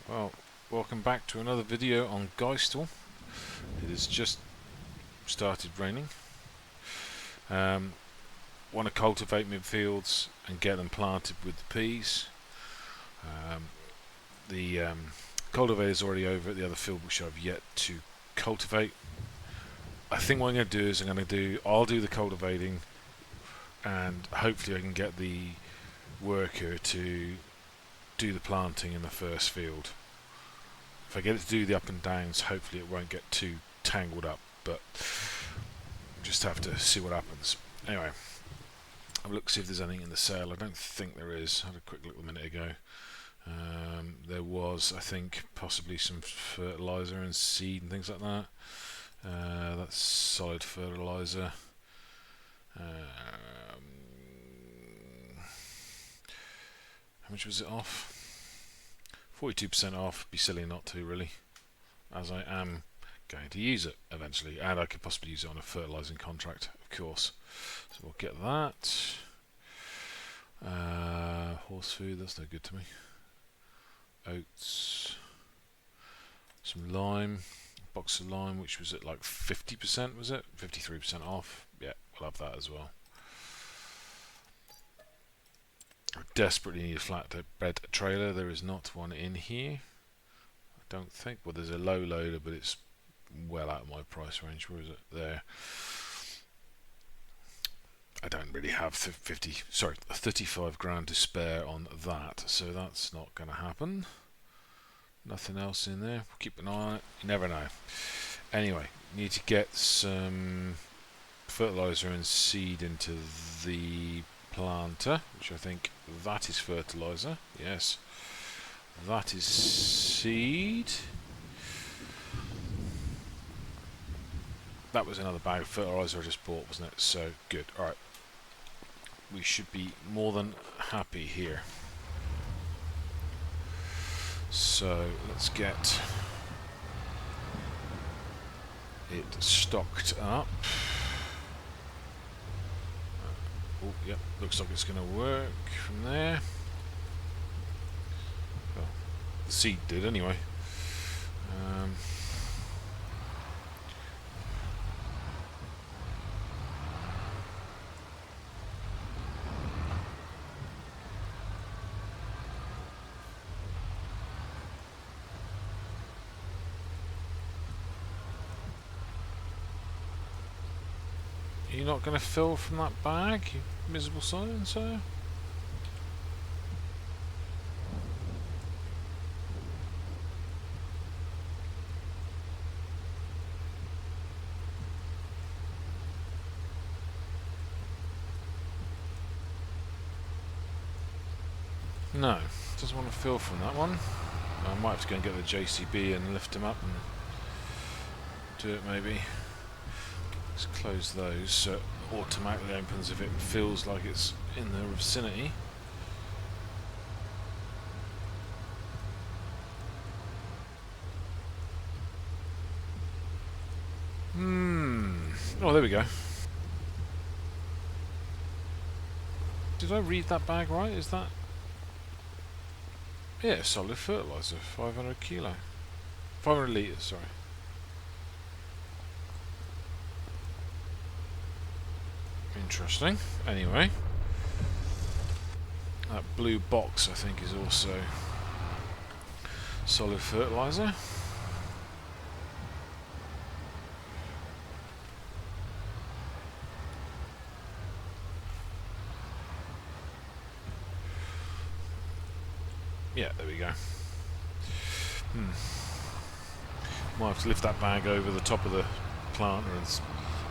Well, welcome back to another video on Geistal. It has just started raining. Want to cultivate my fields and get them planted with the peas. The cultivator is already over at the other field, which I've yet to cultivate. I think what I'm going to do is I'll do the cultivating, and hopefully I can get the worker to do the planting in the first field. If I get it to do the up and downs, hopefully it won't get too tangled up, but just have to see what happens. Anyway, have a look, see if there's anything in the sale. I don't think there is. I had a quick look a minute ago. There was, I think, possibly some fertilizer and seed and things like that. That's solid fertilizer. How much was it off? 42% off. Be silly not to, really, as I am going to use it eventually, and I could possibly use it on a fertilizing contract, of course. So we'll get that. Horse food, that's no good to me. Oats, some lime, a box of lime, which was at like 50%, was it? 53% off. Yeah, we'll have that as well. I desperately need a flatbed trailer. There is not one in here, I don't think. Well, there's a low loader, but it's well out of my price range. Where is it? There. I don't really have 35 grand to spare on that, so that's not going to happen. Nothing else in there. We'll keep an eye on it. You never know. Anyway, need to get some fertilizer and seed into the planter, which I think that is fertilizer. Yes, that is seed. That was another bag of fertilizer I just bought, wasn't it? So good. Alright, we should be more than happy here. So let's get it stocked up. Oh, yep, looks like it's going to work from there. Well, the seed did anyway. You're not going to fill from that bag, you miserable so-and-so? No, doesn't want to fill from that one. I might have to go and get the JCB and lift them up and do it maybe. Let's close those so it automatically opens if it feels like it's in the vicinity. Oh, there we go. Did I read that bag right? Is that... yeah, solid fertilizer, 500 kilo. 500 litres, sorry. Interesting. Anyway, that blue box I think is also solid fertilizer. Yeah, there we go. Might have to lift that bag over the top of the planter and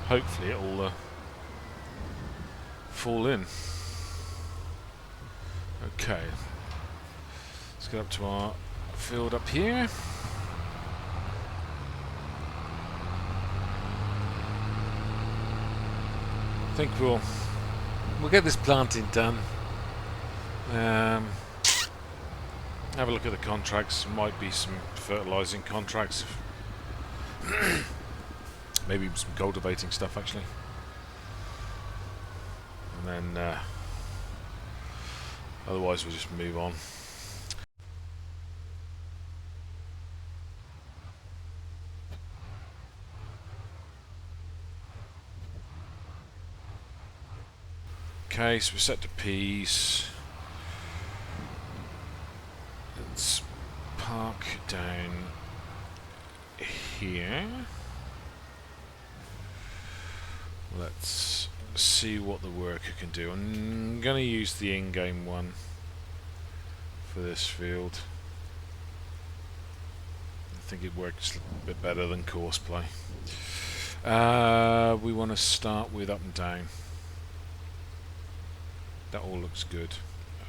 hopefully it'll fall in. Okay, let's get up to our field up here. I think we'll get this planting done. Have a look at the contracts. Might be some fertilizing contracts. Maybe some cultivating stuff actually. And then otherwise we'll just move on. Okay, so we're set to peas. Let's park down here. Let's see what the worker can do. I'm going to use the in-game one for this field. I think it works a bit better than course play. We want to start with up and down. That all looks good.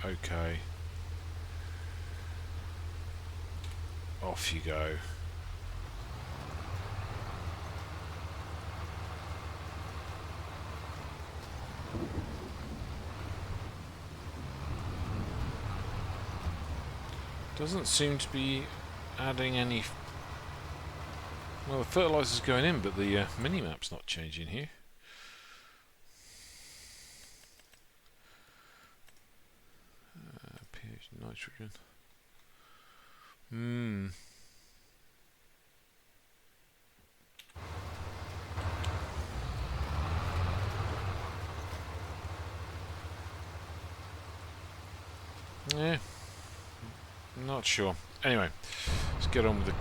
Okay. Off you go. Doesn't seem to be adding any. Well, the fertilizer's going in, but the mini-map's not changing here. pH nitrogen. Yeah. Not sure. Anyway, let's get on with the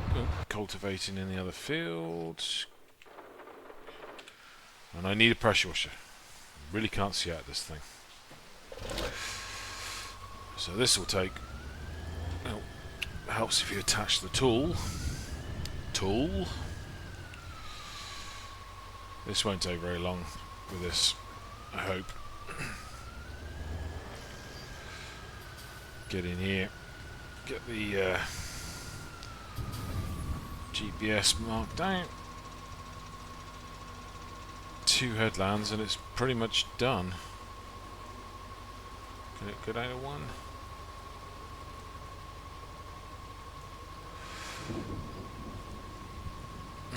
cultivating in the other fields. And I need a pressure washer. Really can't see out this thing. So this will take. Oh, helps if you attach the tool. This won't take very long with this, I hope. Get in here. Get the GPS marked out. 2 headlands and it's pretty much done. Can it get out of 1?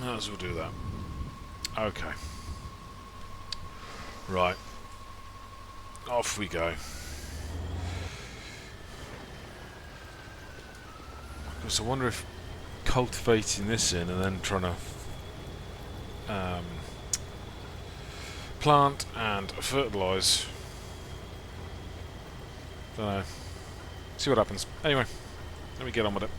Might as well do that. Okay. Right. Off we go. So I wonder if cultivating this in and then trying to plant and fertilise. Don't know. See what happens. Anyway, let me get on with it.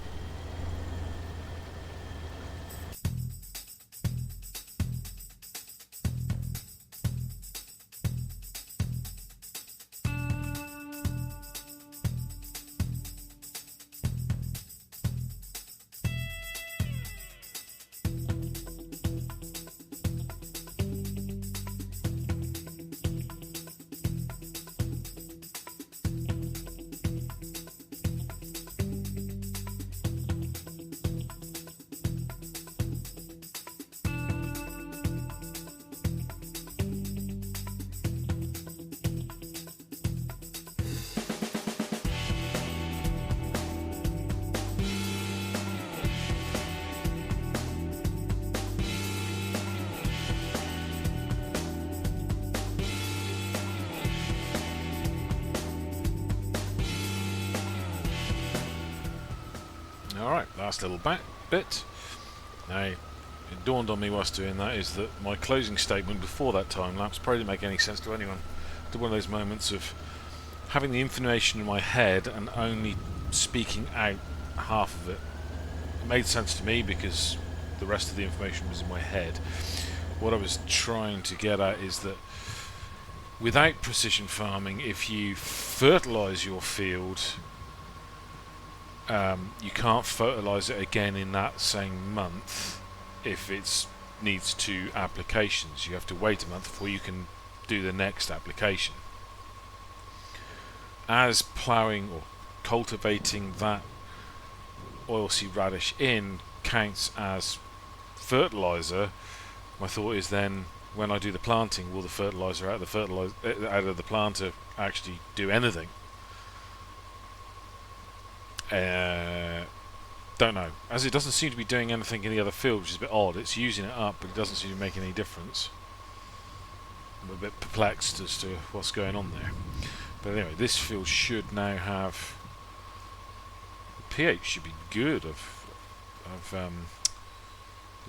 Alright, last little bit. Now, it dawned on me whilst doing that is that my closing statement before that time lapse probably didn't make any sense to anyone. It's one of those moments of having the information in my head and only speaking out half of it. It made sense to me because the rest of the information was in my head. What I was trying to get at is that without precision farming, if you fertilise your field, you can't fertilise it again in that same month if it needs 2 applications. You have to wait a month before you can do the next application. As ploughing or cultivating that oilseed radish in counts as fertiliser, my thought is then when I do the planting, will the fertiliser out of the planter actually do anything? Don't know. As it doesn't seem to be doing anything in the other field, which is a bit odd. It's using it up, but it doesn't seem to make any difference. I'm a bit perplexed as to what's going on there. But anyway, this field should now have... The pH should be good. I've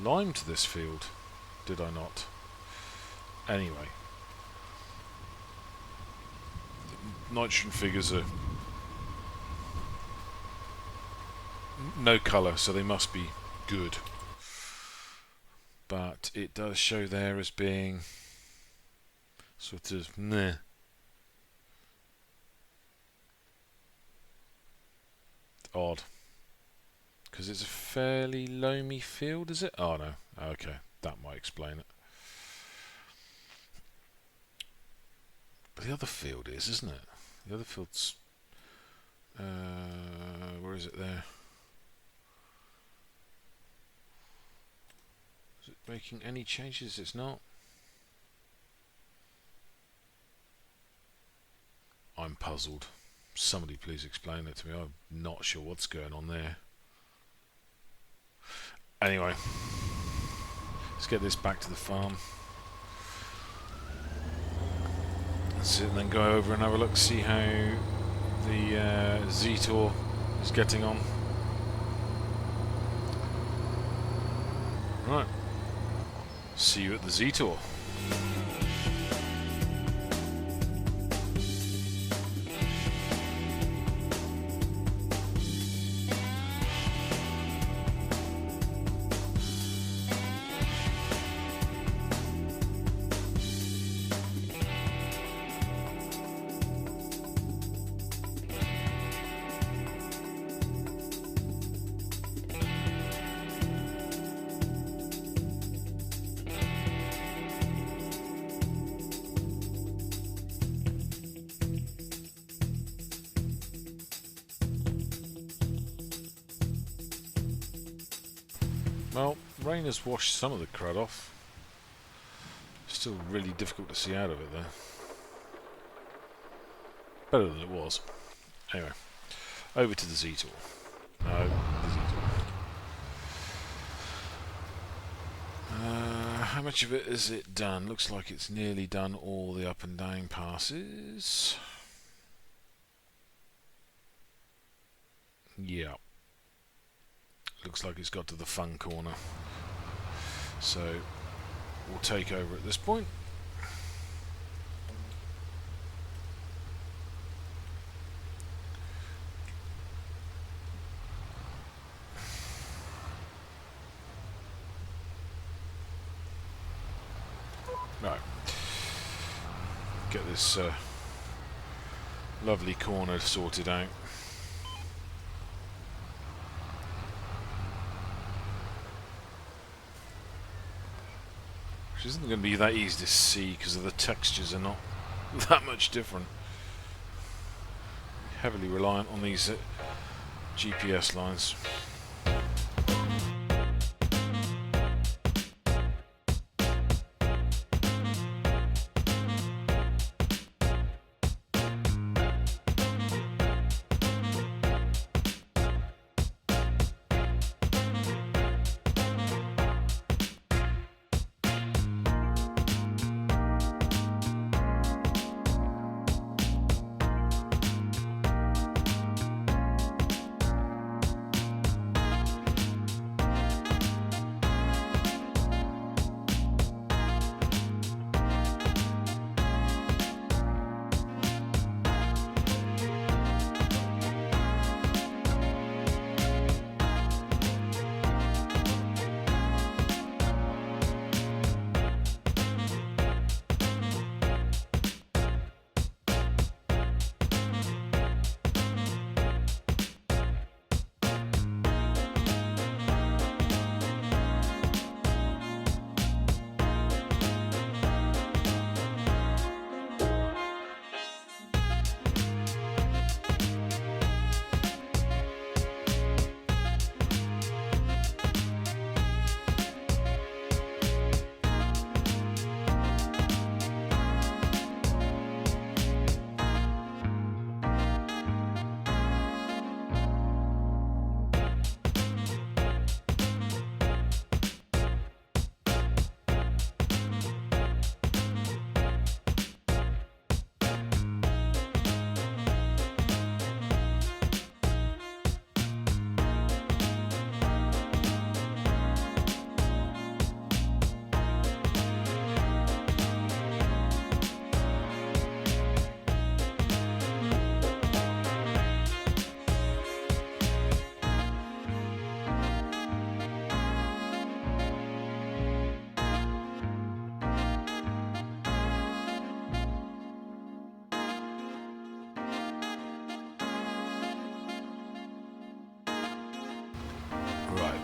limed this field, did I not? Anyway. nitrogen figures are no colour, so they must be good. But it does show there as being sort of meh. Odd. Because it's a fairly loamy field, is it? Oh no. Okay, that might explain it. But the other field is, isn't it? The other field's... where is it there? Is it making any changes? It's not. I'm puzzled. Somebody please explain it to me. I'm not sure what's going on there. Anyway, let's get this back to the farm. And then go over and have a look, see how the Zetor is getting on. Right. See you at the Zetor. Well, rain has washed some of the crud off. Still really difficult to see out of it though. Better than it was. Anyway, over to the Zetor. No, the Zetor. How much of it is it done? Looks like it's nearly done all the up and down passes. Yeah. Looks like it's got to the fun corner. So we'll take over at this point. Right. Get this lovely corner sorted out. Which isn't going to be that easy to see because the textures are not that much different. Heavily reliant on these GPS lines.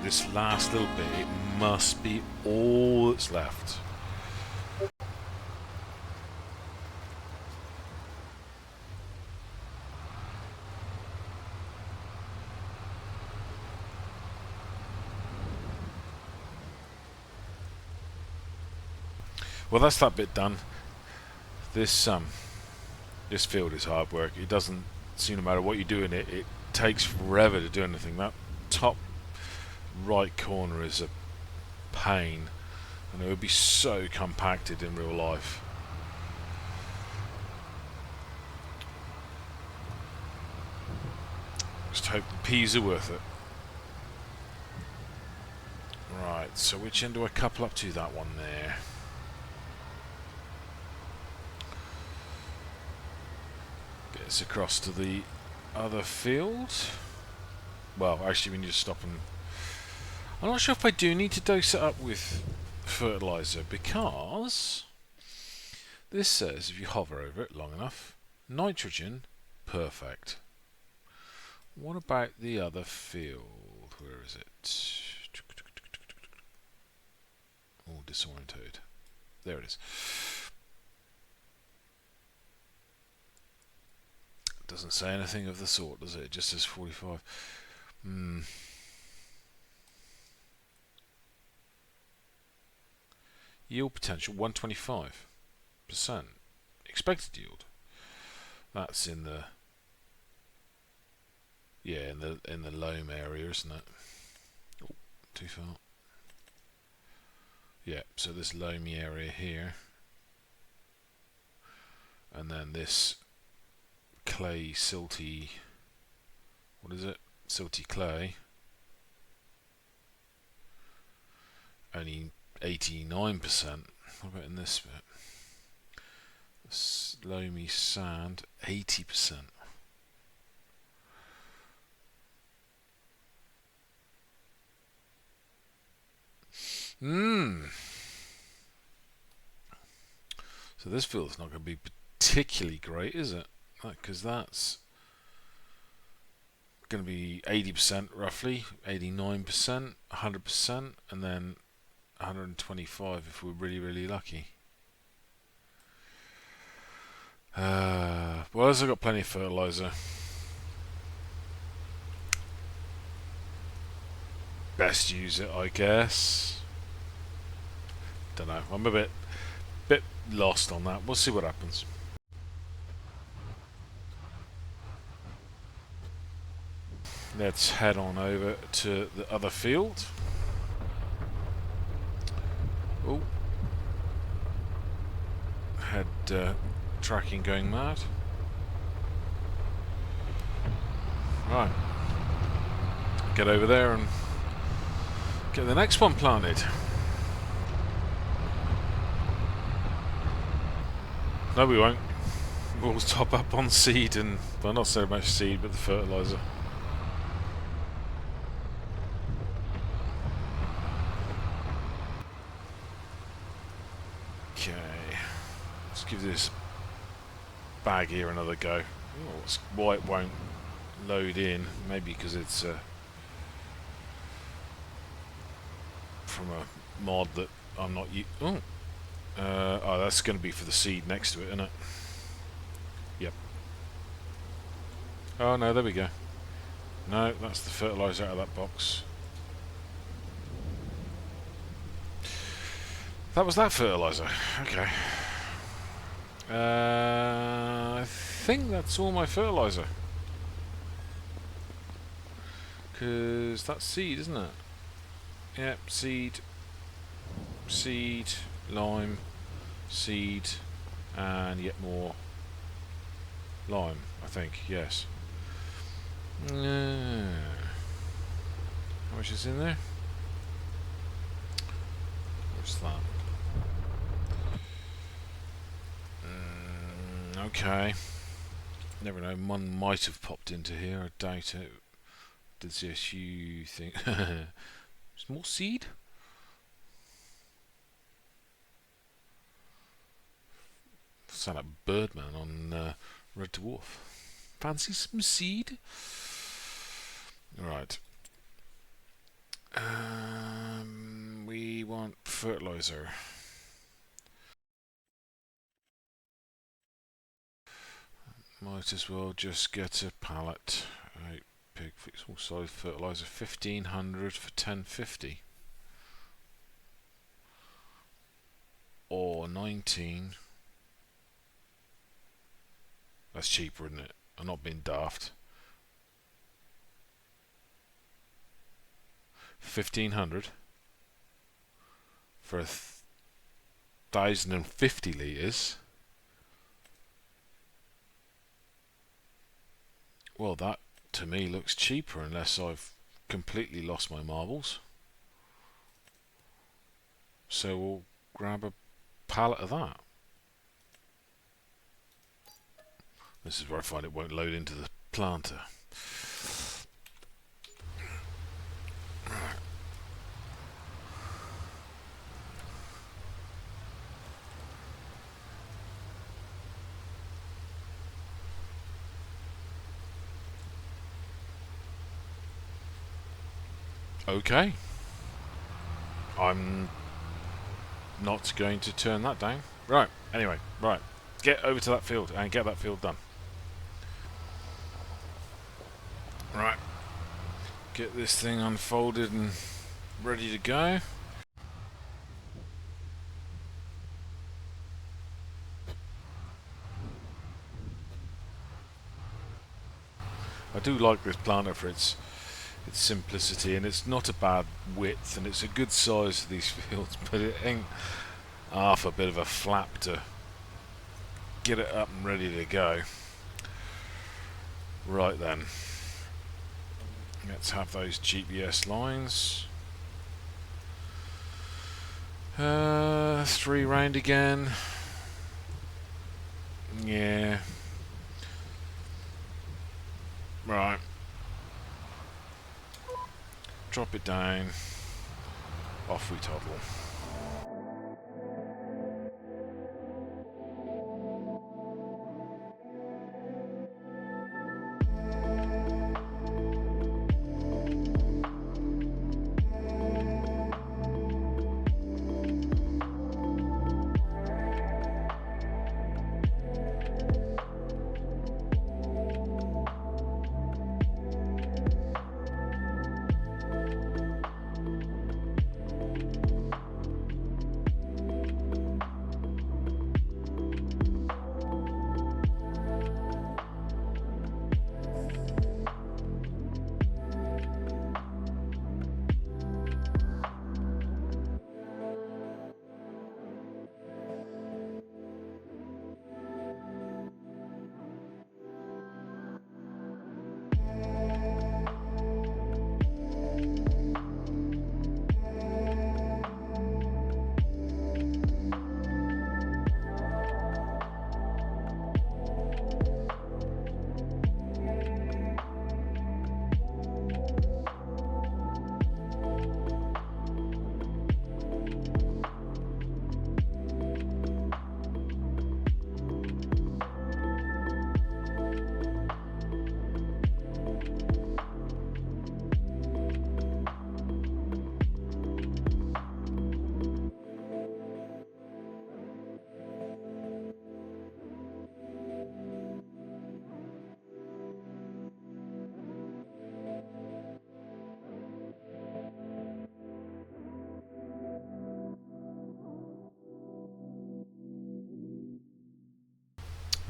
this last little bit, it must be all that's left. Well, that's that bit done. This field is hard work. It doesn't seem, no matter what you do in it, it takes forever to do anything. That top right corner is a pain, and it would be so compacted in real life. Just hope the peas are worth it. Right, so which end do I couple up to? That one there. Get us across to the other field. Well, actually we need to stop and... I'm not sure if I do need to dose it up with fertilizer, because this says if you hover over it long enough, nitrogen, perfect. What about the other field? Where is it? Oh, disorientated. There it is. It doesn't say anything of the sort, does it? It just says 45. Yield potential 125%. Expected yield. That's in the in the loam area, isn't it? Oh, too far. Yeah, so this loamy area here, and then this clay, silty, what is it? Silty clay. Only 89%. What about in this bit? This loamy sand, 80%. So this field's not going to be particularly great, is it? Because that's going to be 80% roughly, 89%, 100%, and then 125 if we're really, really lucky. Well, as I've got plenty of fertilizer, best use it, I guess. Don't know. I'm a bit lost on that. We'll see what happens. Let's head on over to the other field. Oh, had tracking going mad. Right, get over there and get the next one planted. No, we won't. We'll top up on seed and, well, not so much seed, but the fertilizer. Okay, let's give this bag here another go. Oh, why it won't load in? Maybe because it's from a mod that I'm not using. Oh, that's going to be for the seed next to it, isn't it? Yep. Oh no, there we go. No, that's the fertilizer out of that box. That was that fertilizer. Okay. I think that's all my fertilizer. Because that's seed, isn't it? Yep, seed. Seed. Lime, seed, and yet more lime, I think, yes. How much is in there? What's that? Okay. Never know, one might have popped into here, I doubt it. Did see a few things. There's more seed? Sound like Birdman on Red Dwarf. Fancy some seed? Right. fertilizer. Might as well just get a pallet. Right, pig fixable size fertilizer, 1500 for 1050. Or 19. That's cheaper, isn't it? I'm not being daft. 1500 for 1050 litres. Well, that to me looks cheaper unless I've completely lost my marbles. So we'll grab a pallet of that. This is where I find it won't load into the planter. Okay. I'm not going to turn that down. Right, anyway, right. Get over to that field and get that field done. Right. Get this thing unfolded and ready to go. I do like this planter for its simplicity, and it's not a bad width, and it's a good size for these fields, but it ain't half a bit of a flap to get it up and ready to go. Right then, let's have those GPS lines. 3 round again. Yeah. Right. Drop it down. Off we toddle.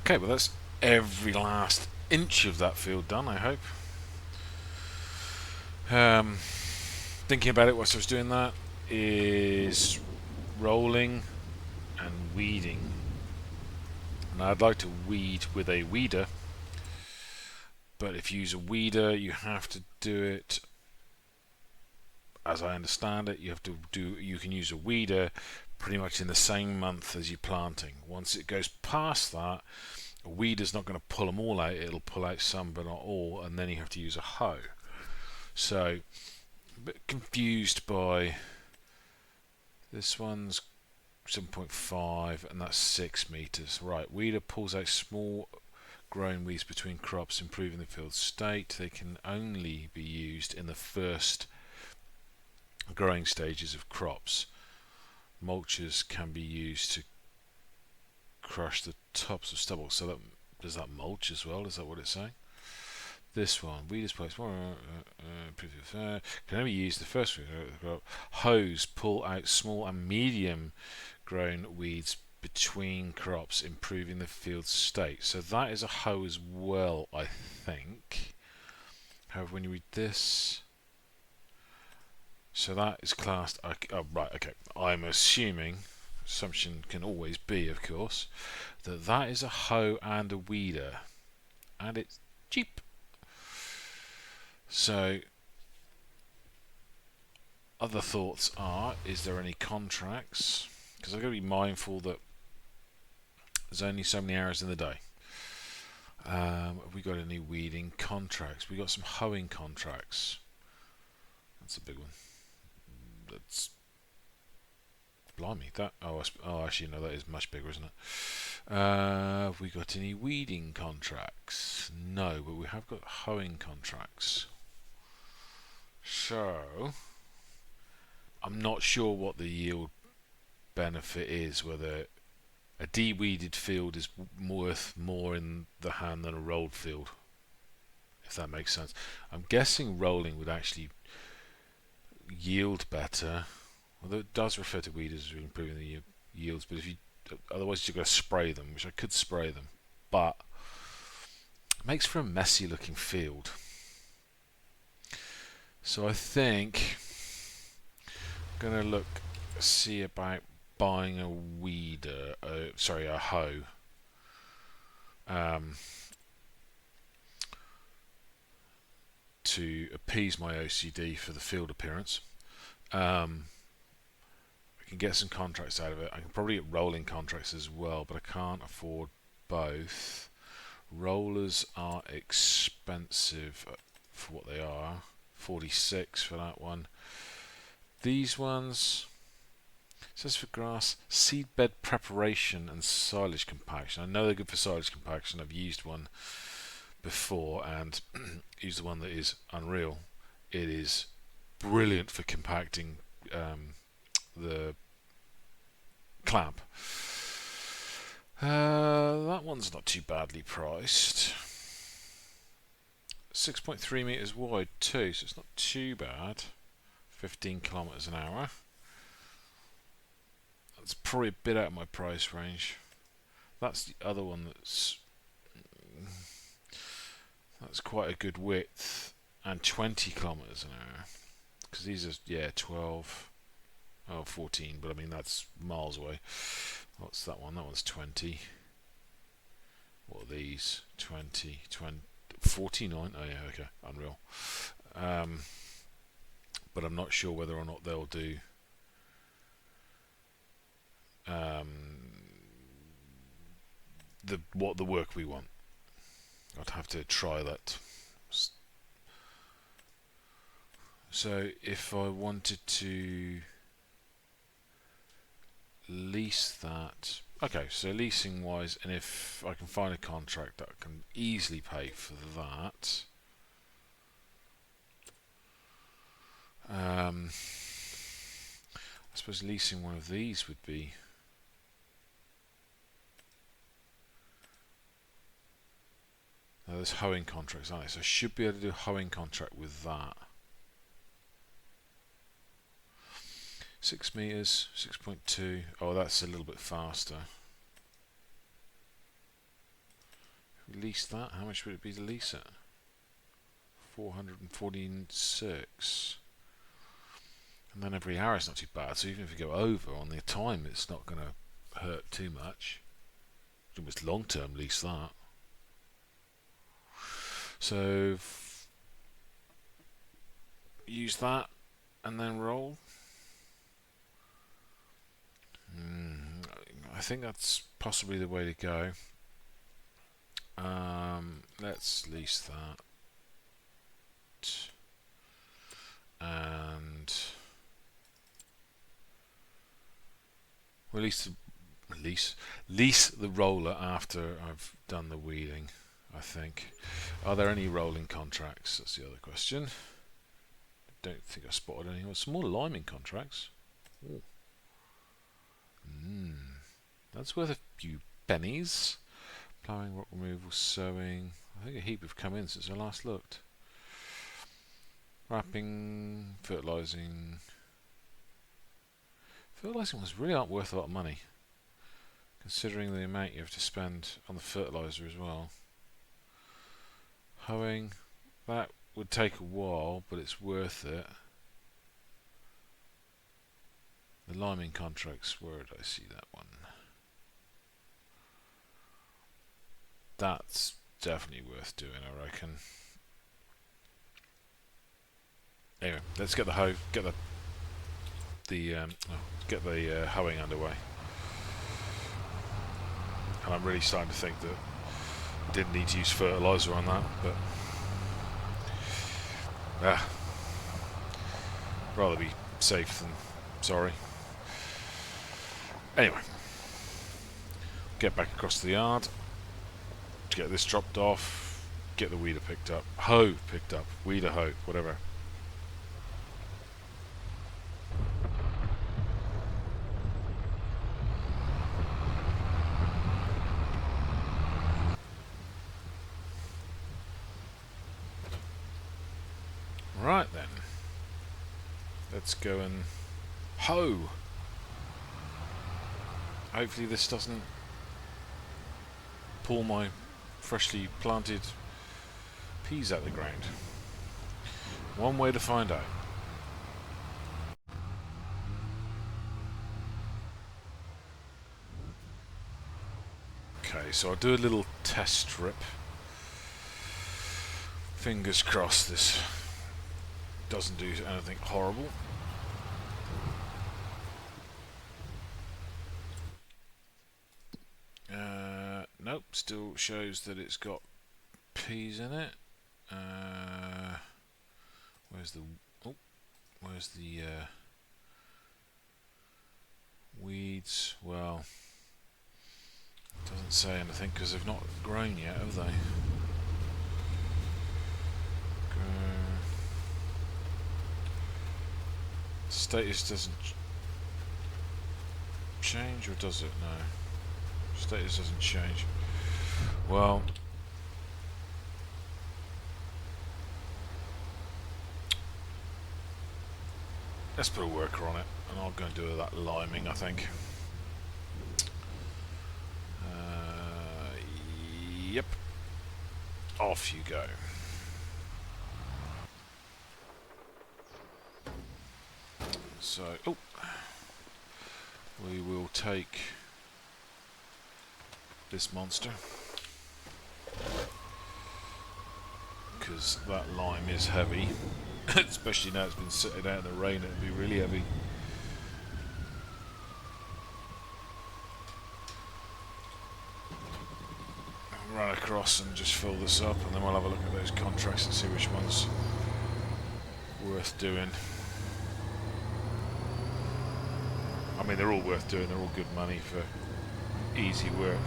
Okay, well that's every last inch of that field done, I hope. Thinking about it whilst I was doing that is rolling and weeding. Now I'd like to weed with a weeder, but if you use a weeder you have to do it, as I understand it, you can use a weeder pretty much in the same month as you're planting. Once it goes past that, a weeder's not going to pull them all out, it'll pull out some but not all, and then you have to use a hoe. So, a bit confused by this one's 7.5 and that's 6 meters. Right, weeder pulls out small growing weeds between crops, improving the field state. They can only be used in the first growing stages of crops. mulches can be used to crush the tops of stubble. So that does that mulch as well? Is that what it's saying? This one, weed is placed can only use the first hose pull out small and medium grown weeds between crops, improving the field state. So that is a hoe as well, I think. However, when you read this, so that is classed. Oh, right, okay. I'm assuming, assumption can always be, of course, that that is a hoe and a weeder, and it's cheap. So, other thoughts are: is there any contracts? Because I've got to be mindful that there's only so many hours in the day. Have we got any weeding contracts? We got some hoeing contracts. That's a big one. That's blimey. That actually no, that is much bigger, isn't it? Have we got any weeding contracts? No, but we have got hoeing contracts. So I'm not sure what the yield benefit is. Whether a de-weeded field is worth more in the hand than a rolled field, if that makes sense. I'm guessing rolling would actually yield better, although it does refer to weeders as improving the yields. But if you, otherwise you've got to spray them, which I could spray them, but it makes for a messy looking field. So I think I'm gonna see about buying a weeder, a hoe. To appease my OCD for the field appearance. I can get some contracts out of it. I can probably get rolling contracts as well, but I can't afford both. Rollers are expensive for what they are. 46 for that one. These ones, it says for grass, seed bed preparation and silage compaction. I know they're good for silage compaction. I've used one before and used the one that is unreal. It is brilliant for compacting the clamp. That one's not too badly priced. 6.3 meters wide too, so it's not too bad. 15 kilometers an hour. That's probably a bit out of my price range. That's the other one that's quite a good width and 20 kilometers an hour. Because these are 12, 14, but I mean that's miles away. What's that one? That one's 20. What are these? 20, 49. Oh yeah, okay, unreal. But I'm not sure whether or not they'll do the work we want. I'd have to try that. So if I wanted to lease that, okay, so leasing wise, and if I can find a contract that I can easily pay for that, I suppose leasing one of these would be there's hoeing contracts, aren't there? So I should be able to do a hoeing contract with that. 6 meters, 6.2. Oh, that's a little bit faster. If we lease that, how much would it be to lease it? 446. And then every hour is not too bad. So even if you go over on the time, it's not going to hurt too much. It's long term lease that. So use that and then roll. I think that's possibly the way to go. Let's lease that. And we'll lease the roller after I've done the weeding, I think. Are there any rolling contracts? That's the other question. I don't think I spotted any. Small liming contracts. Ooh. That's worth a few pennies. Ploughing, rock removal, sowing. I think a heap have come in since I last looked. Wrapping, fertilising. Fertilising ones really aren't worth a lot of money, considering the amount you have to spend on the fertiliser as well. Hoeing, that would take a while, but it's worth it. The liming contracts, where did I see that one? That's definitely worth doing, I reckon. Anyway, let's get the hoe, get the hoeing underway. And I'm really starting to think that I didn't need to use fertiliser on that, but rather be safe than sorry. Anyway, get back across to the yard, get this dropped off, get the weeder picked up, hoe picked up, weeder, hoe, whatever. Right then, let's go and hoe. Hopefully this doesn't pull my freshly planted peas out of the ground. One way to find out. Okay, so I'll do a little test strip. Fingers crossed this doesn't do anything horrible. Nope, still shows that it's got peas in it. Where's the weeds? Well, it doesn't say anything because they've not grown yet, have they? Status doesn't change, or does it? No. Status doesn't change. Well, let's put a worker on it, and I'll go and do that liming, I think. Yep. Off you go. So, we will take this monster, because that lime is heavy, especially now it's been sitting out in the rain. It'd be really heavy. Run across and just fill this up, and then we'll have a look at those contracts and see which one's worth doing. I mean, they're all worth doing, they're all good money for easy work.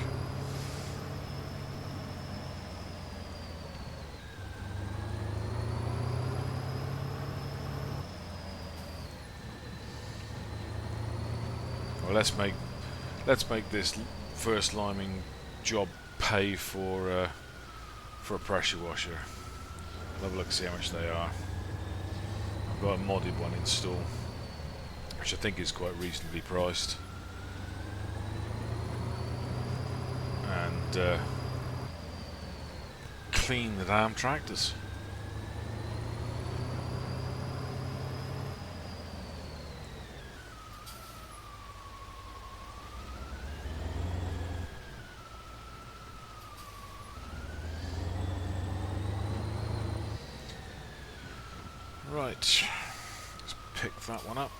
Well, let's make this first liming job pay for a pressure washer. I'll have a look and see how much they are. I've got a modded one installed, which I think is quite reasonably priced, and clean the damn tractors. Right, let's pick that one up.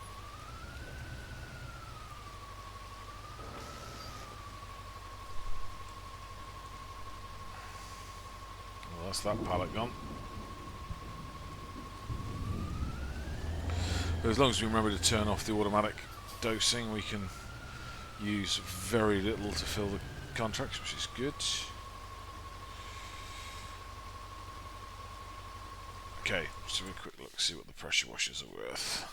Well, that's that pallet gone. But as long as we remember to turn off the automatic dosing, we can use very little to fill the contracts, which is good. Okay, let's have a quick look, see what the pressure washers are worth.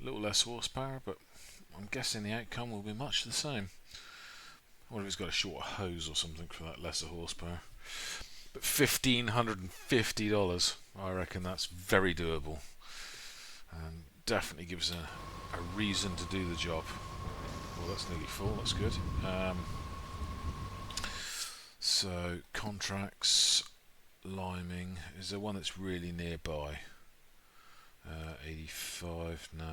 little less horsepower, but I'm guessing the outcome will be much the same. I wonder if it's got a shorter hose or something for that lesser horsepower. But $1,550, I reckon that's very doable, and definitely gives a reason to do the job. Well, that's nearly full. That's good. So contracts, liming. Is there one that's really nearby? 85. No.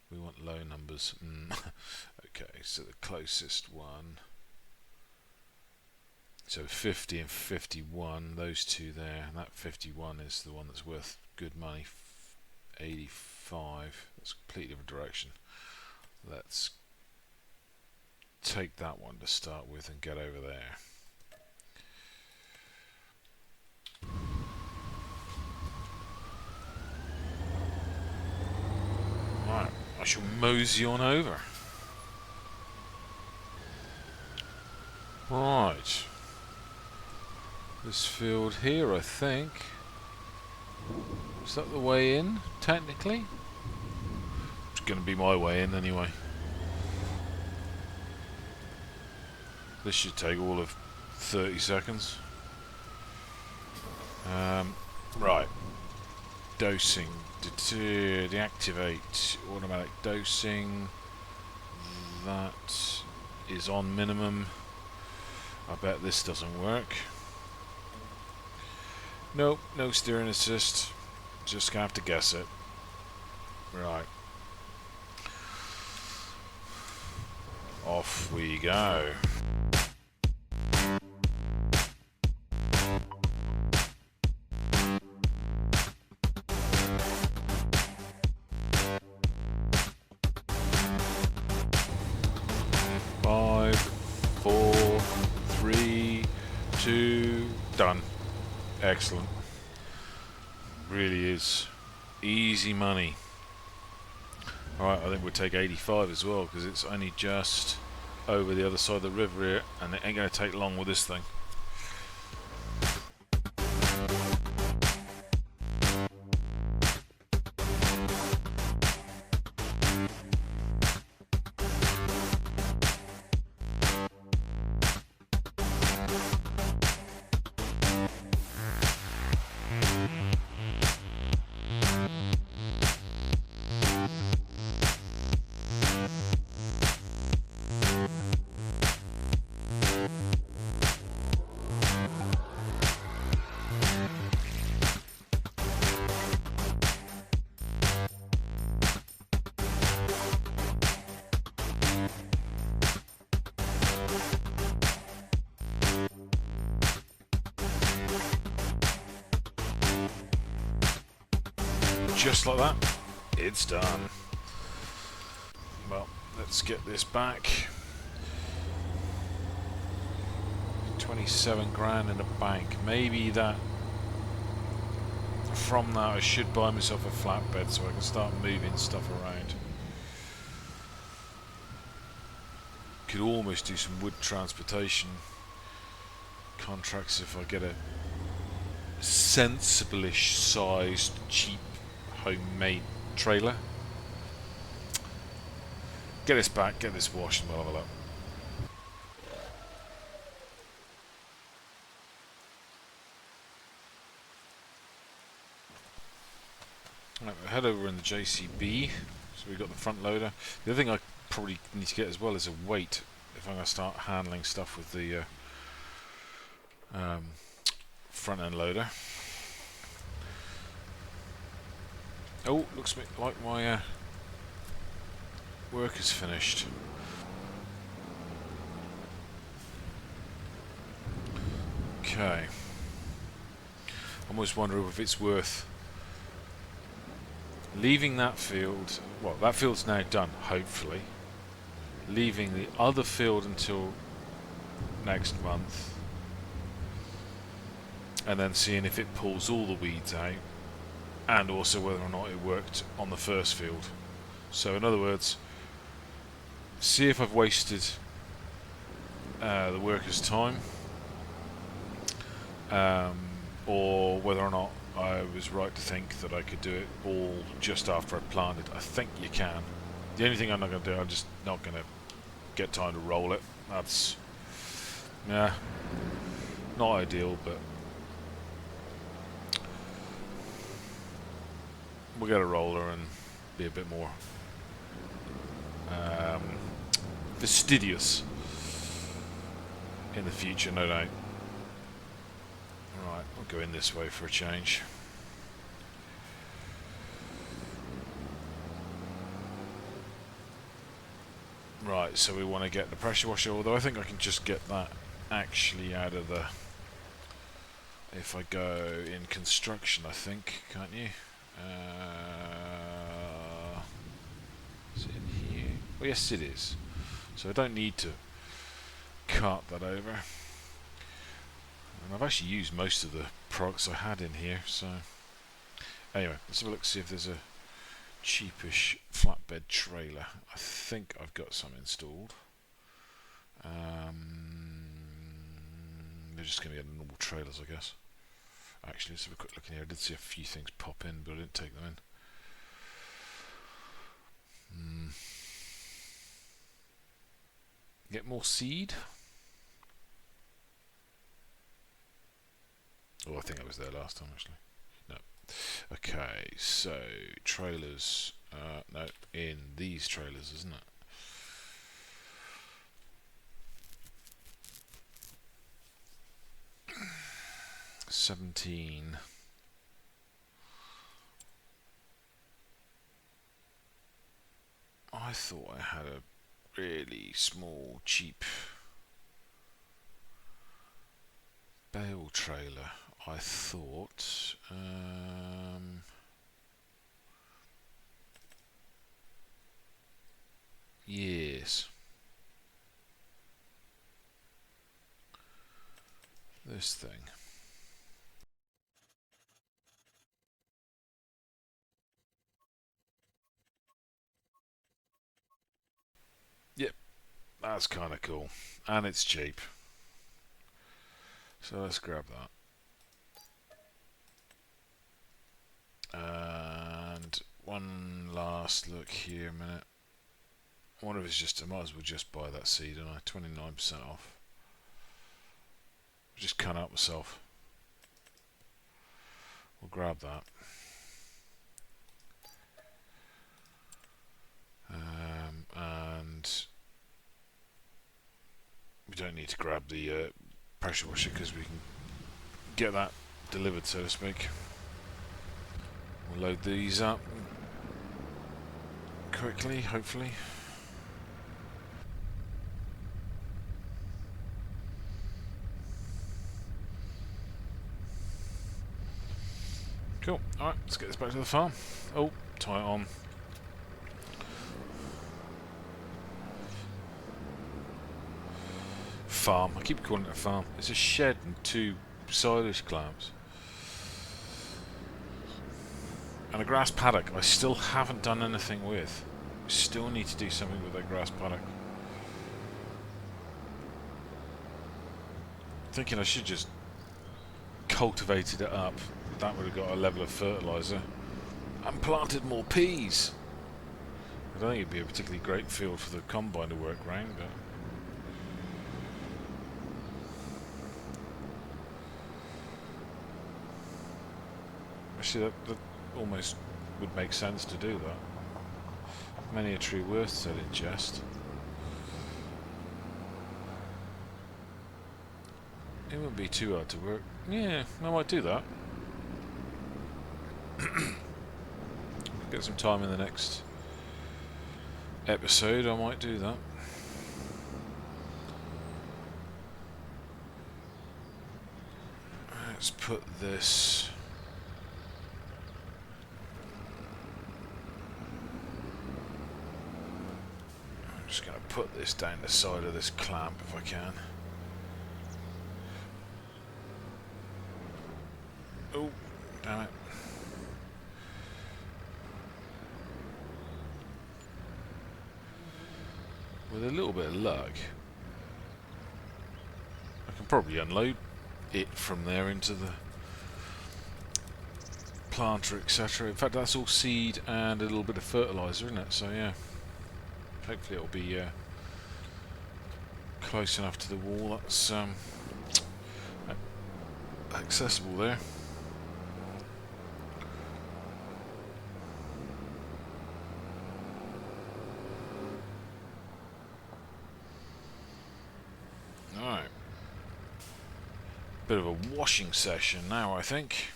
We want low numbers. Okay, so the closest one. So 50 and 51, those two there, and that 51 is the one that's worth good money. 85, that's a completely different direction. Let's take that one to start with and get over there. Right, I shall mosey on over. Right. This field here, I think. Is that the way in, technically? It's going to be my way in anyway. This should take all of 30 seconds. Right. Dosing. Deactivate. Automatic dosing. That is on minimum. I bet this doesn't work. Nope, no steering assist. Just gonna have to guess it. Right. Off we go. Five, 4, 3, 2, done. Excellent. Really is easy money. Alright, I think we'll take 85 as well, because it's only just over the other side of the river here, and it ain't going to take long with this thing. Just like that, it's done. Well, let's get this back. 27 grand in the bank. Maybe that, from that I should buy myself a flatbed so I can start moving stuff around. Could almost do some wood transportation contracts if I get a sensible-ish sized, cheap homemade trailer. Get this back, get this washed, and we'll have a look. Right, we'll head over in the JCB. So we've got the front loader. The other thing I probably need to get as well is a weight if I'm going to start handling stuff with the front end loader. Oh, looks like my work is finished. Okay. I'm always wondering if it's worth leaving that field. Well, that field's now done, hopefully. Leaving the other field until next month. And then seeing if it pulls all the weeds out. And also whether or not it worked on the first field. So in other words, see if I've wasted the workers' time, or whether or not I was right to think that I could do it all just after I planted. I think you can. The only thing I'm not going to do, I'm just not going to get time to roll it. That's, yeah, not ideal, but we'll get a roller and be a bit more fastidious in the future, no doubt. Right, we'll go in this way for a change. Right, so we want to get the pressure washer, although I think I can just get that actually out of the... If I go in construction, I think, can't you? Is it in here? Oh, yes, it is. So I don't need to cart that over. And I've actually used most of the products I had in here, so... Anyway, let's have a look, see if there's a cheapish flatbed trailer. I think I've got some installed. They're just going to get normal trailers, I guess. Actually, let's have a quick look in here. I did see a few things pop in, but I didn't take them in. Get more seed. Oh, I think I was there last time, actually. No. Okay, so trailers. No, in these trailers, isn't it? $17. I thought I had a really small, cheap bale trailer. I thought. Yes. This thing. Yep, that's kind of cool. And it's cheap. So let's grab that. And one last look here a minute. One of it's just, I might as well just buy that seed, and I 29% off. Just cut out myself. We'll grab that. And we don't need to grab the pressure washer because we can get that delivered, so to speak. We'll load these up quickly, hopefully. Cool. Alright, let's get this back to the farm. Oh, tie it on. Farm. I keep calling it a farm. It's a shed and 2 silage clamps. And a grass paddock I still haven't done anything with. Still need to do something with that grass paddock. Thinking I should just cultivated it up. That would have got a level of fertiliser. And planted more peas. I don't think it'd be a particularly great field for the combine to work around, but... Actually, that almost would make sense to do that. Many a tree worth said in jest. It wouldn't be too hard to work. Yeah, I might do that. Get some time in the next episode, I might do that. Let's put this... I'm just going to put this down the side of this clamp if I can. Oh, damn it. With a little bit of luck, I can probably unload it from there into the planter, etc. In fact, that's all seed and a little bit of fertilizer, isn't it? So yeah, hopefully it'll be close enough to the wall that's accessible there. Alright. Bit of a washing session now, I think.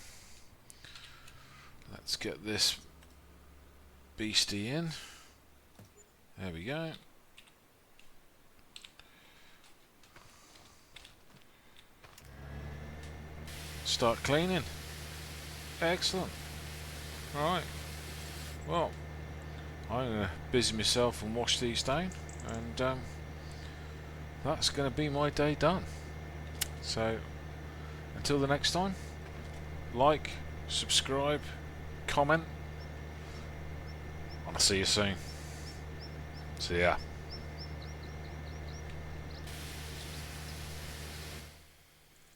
Let's get this beastie in. There we go. Start cleaning. Excellent. Alright. Well, I'm going to busy myself and wash these down, and that's going to be my day done. So, until the next time, like, subscribe, comment, and I'll see you soon. See ya.